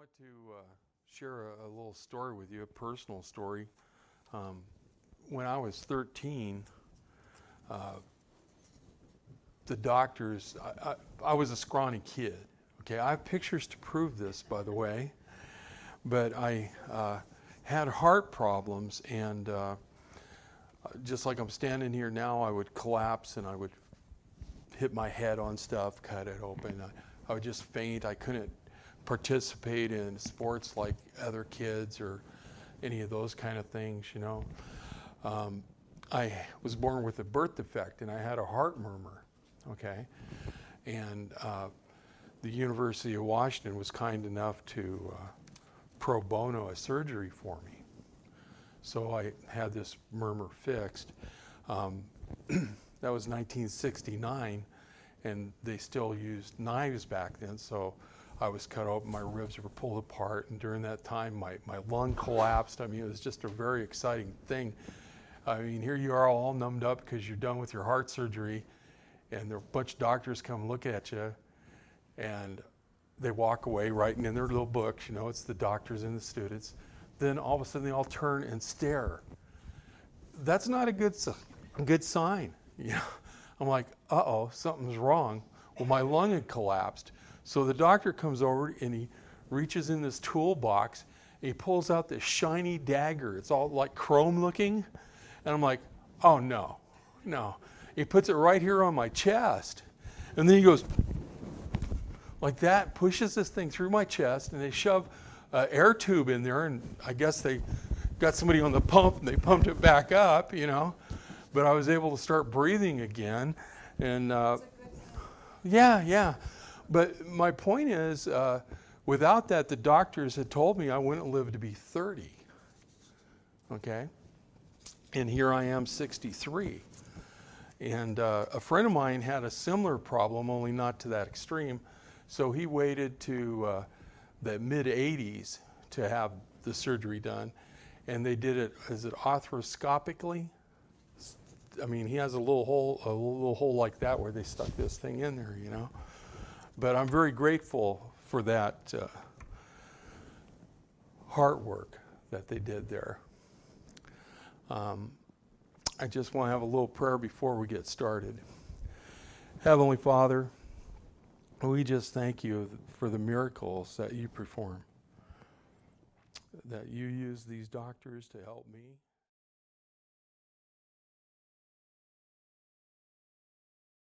want to share a little story with you, a personal story. When I was 13, the doctors, I was a scrawny kid. Okay, I have pictures to prove this, by the way. But I had heart problems, and just like I'm standing here now, I would collapse and I would hit my head on stuff, cut it open. I would just faint. I couldn't participate in sports like other kids or any of those kind of things, you know. I was born with a birth defect, and I had a heart murmur, okay? And the University of Washington was kind enough to pro bono a surgery for me. So I had this murmur fixed. That was 1969, and they still used knives back then, so I was cut open, my ribs were pulled apart, and during that time my lung collapsed. I mean, it was just a very exciting thing. I mean, here you are all numbed up because you're done with your heart surgery, and there are a bunch of doctors come look at you, and they walk away writing in their little books, you know, it's the doctors and the students. Then all of a sudden they all turn and stare. That's not a good sign. You know? I'm like, uh-oh, something's wrong. Well, my lung had collapsed. So the doctor comes over and he reaches in this toolbox and he pulls out this shiny dagger. It's all like chrome looking. And I'm like, oh no. He puts it right here on my chest. And then he goes like that, pushes this thing through my chest, and they shove an air tube in there, and I guess they got somebody on the pump and they pumped it back up, you know. But I was able to start breathing again. And yeah. But my point is, without that, the doctors had told me I wouldn't live to be 30. Okay? And here I am, 63. And a friend of mine had a similar problem, only not to that extreme. So he waited to the mid-80s to have the surgery done. And they did it, is it arthroscopically? I mean, he has a little hole like that where they stuck this thing in there, you know. But I'm very grateful for that heart work that they did there. I just want to have a little prayer before we get started. Heavenly Father, we just thank you for the miracles that you perform, that you use these doctors to help me.